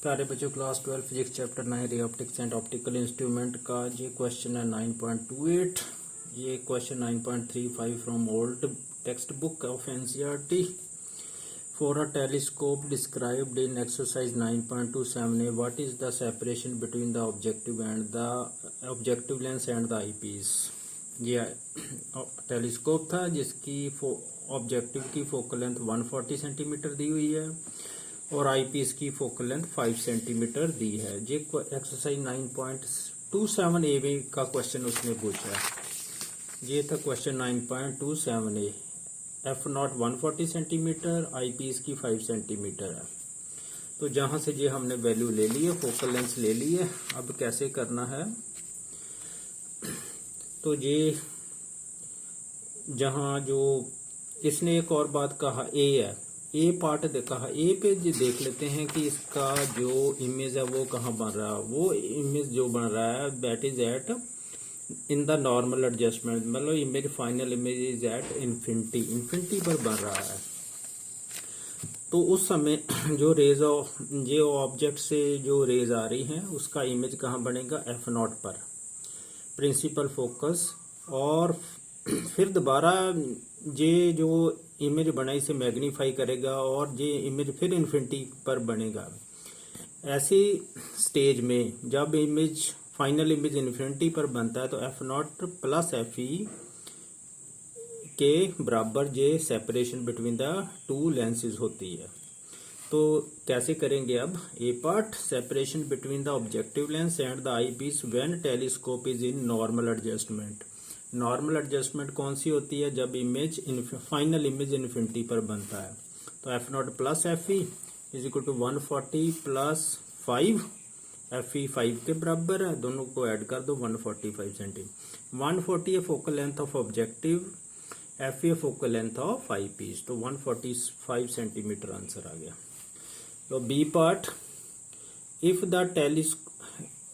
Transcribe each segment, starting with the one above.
प्यारे बच्चों, class 12 physics chapter 9 ray optics and optical instrument का ये क्वेश्चन है 9.28। ये question 9.35 from old text book of NCERT for a telescope described in exercise 9.27 what is the separation between the objective lens and the eyepiece. ये telescope था जिसकी objective की focal length 140 centimetre दी हुई है और आईपीस की फोकल लेंथ 5 सेंटीमीटर दी है। ये एक्सरसाइज 9.27 ए का क्वेश्चन उसने पूछा है। ये था question 9.27 A. F not 140 centimetre, eyepiece की 5 सेंटीमीटर है। तो जहां से ये हमने वैल्यू ले ली है, फोकल लेंथ ले ली है, अब कैसे करना है। तो ये जहां जो इसने एक और बात कहा ए है, ए पार्ट कहा, ए पे देख लेते हैं कि इसका जो इमेज है वो कहाँ बन रहा है। वो इमेज जो बन रहा है that is at in the normal adjustment, मतलब image final image is at infinity पर बन रहा है। तो उस समय जो रेज जो ऑब्जेक्ट से जो रेज आ रही हैं उसका इमेज कहाँ बनेगा, एफ नॉट पर प्रिंसिपल फोकस। और फिर दोबारा ये जो इमेज बना इसे मैग्नीफाई करेगा और ये इमेज फिर इन्फिनिटी पर बनेगा। ऐसी स्टेज में जब इमेज फाइनल इमेज इन्फिनिटी पर बनता है तो F not plus F E के बराबर ये separation between the two lenses होती है। तो कैसे करेंगे अब A part, separation between the objective lens and the eye piece when telescope is in normal adjustment. Normal adjustment कौन सी होती है, जब इमेज फाइनल इमेज इन्फिनिटी पर बनता है। तो F not plus F E is equal to 140 plus 5, F E 5 के बराबर है, दोनों को ऐड कर दो 145 सेंटीमीटर। 140 है focal length of objective, F E focal length of eye piece, तो 145 सेंटीमीटर आंसर आ गया। तो B part,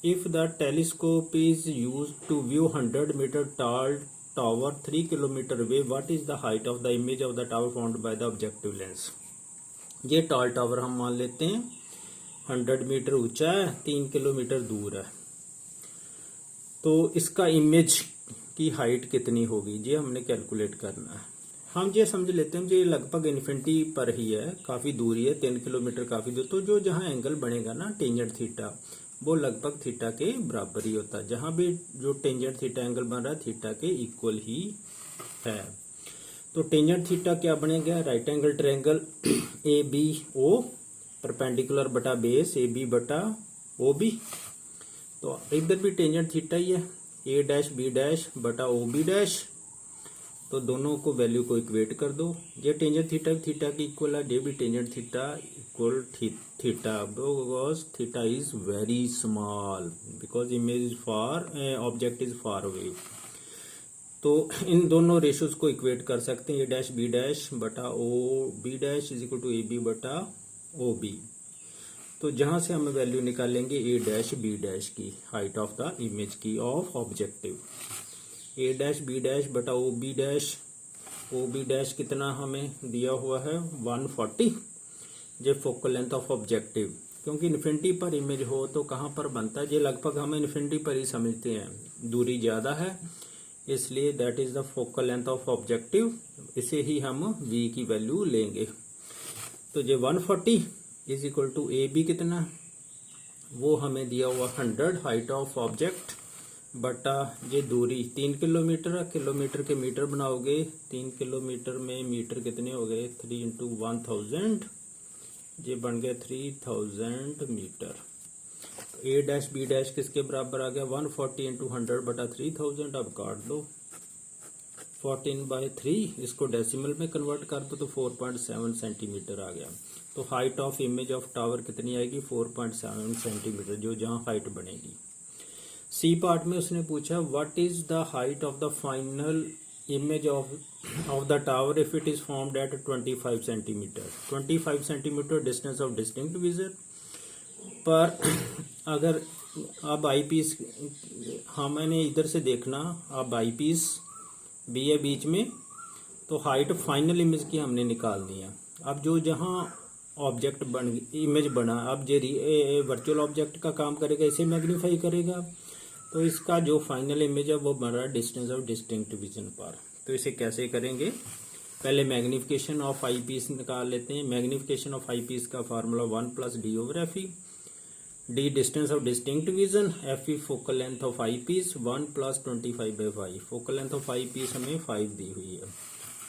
if the telescope is used to view 100 meter tall tower 3 kilometer away, what is the height of the image of the tower found by the objective lens। ये toll tower हम मान लेते हैं 100 metre ऊंचा है, 3 kilometre दूर है। तो इसका इमेज की हाइट कितनी होगी ये हमने कैलकुलेट करना है। हम ये समझ लेते हैं ये लगभग इन्फिनिटी पर ही है, काफी दूरी है, 3 किलोमीटर काफी दूर। तो जो जहां एंगल बनेगा ना टेंजेंट थीटा, वो लगभग थीटा के बराबर ही होता है। जहां भी जो टेंजेंट थीटा एंगल बन रहा है थीटा के इक्वल ही है। तो टेंजेंट थीटा क्या बनेगा, right angle triangle A B O perpendicular बटा बेस ए बी बटा ओ बी। तो इधर भी टेंजेंट थीटा ही है, ए डैश बी डैश बटा ओ बी डैश। तो दोनों को वैल्यू को इक्वेट कर दो। ये टेंजेंट थीटा की इक्वल है, ये भी tangent theta equal theta, because theta is very small, because image is far, object is far away. तो इन दोनों रेशियोज को इक्वेट कर सकते हैं, ए डैश बी डैश बटा O B dash is equal to A B बटा ओ बी। तो जहां से हम वैल्यू निकालेंगे ए डैश बी डैश की, हाइट ऑफ द इमेज की of objective, A dash B dash बटा ओ बी डैश कितना हमें दिया हुआ है 140, ये फोकल लेंथ ऑफ ऑब्जेक्टिव। क्योंकि इन्फिनिटी पर इमेज हो तो कहाँ पर बनता है, ये लगभग हम इन्फिनिटी पर ही समझते हैं, दूरी ज्यादा है इसलिए that is the focal length of objective. इसे ही हम v की वैल्यू लेंगे। तो ये 140 is equal to A B कितना, वो हमें दिया हुआ 100 हाइट ऑफ ऑब्जेक्ट बटा ये दूरी 3 किलोमीटर है, किलोमीटर के मीटर बनाओगे, 3 किलोमीटर में मीटर कितने हो गए, 3 इंटू 1000, ये बन गया 3000 मीटर। तो ए डैश बी डैश किसके बराबर आ गया, 140 इंटू 100 बटा 3000। अब काट दो 14/3, इसको डेसिमल में कन्वर्ट कर दो तो 4.7 सेंटीमीटर आ गया। तो height of image of tower कितनी आएगी, 4.7 सेंटीमीटर, जो जहां हाइट बनेगी। सी पार्ट में उसने पूछा what is the height of the final image of the tower if it is formed at 25 centimetre. 25 centimetre distance of distinct vision पर अगर अब आई पीस हमने इधर से देखना, अब आई पीस बी है बीच में, तो हाइट फाइनल इमेज की हमने निकालनी है। अब जो जहां ऑब्जेक्ट बन इमेज बना। अब ये वर्चुअल ऑब्जेक्ट का काम करेगा, इसे मैग्नीफाई करेगा, तो इसका जो फाइनल इमेज है वो बन रहा है डिस्टेंस ऑफ डिस्टिंक्ट विजन पर। तो इसे कैसे करेंगे, पहले मैग्निफिकेशन ऑफ आई पीस निकाल लेते हैं। मैग्निफिकेशन ऑफ आई पीस का formula 1 + d over F E, D distance of distinct vision, F E focal length of eye piece 1 + 25/5। Focal length of eye piece हमें 5 दी हुई है,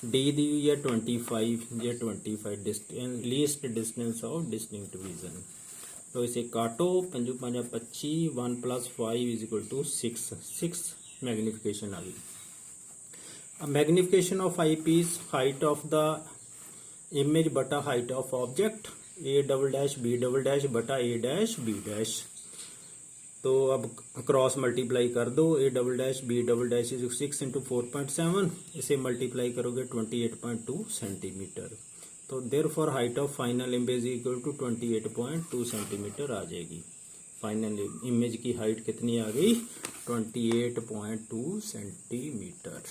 डी दी हुई है 25, ये 25 distance least distance of distinct vision. तो इसे काटो, 5 × 5 = 25, 1 + 5 = 6 मैग्निफिकेशन आ गई। अब magnification of eye piece, height of the image बटा हाइट ऑफ ऑब्जेक्ट, A'-B' बटा A'-B'। तो अब क्रॉस मल्टीप्लाई कर दो, A'-B' 6 × 4.7, इसे मल्टीप्लाई करोगे 28.2 सेंटीमीटर। तो therefore height of final image equal to 28.2 centimetre आ जाएगी। फाइनल इमेज की हाइट कितनी आ गई, 28.2 सेंटीमीटर।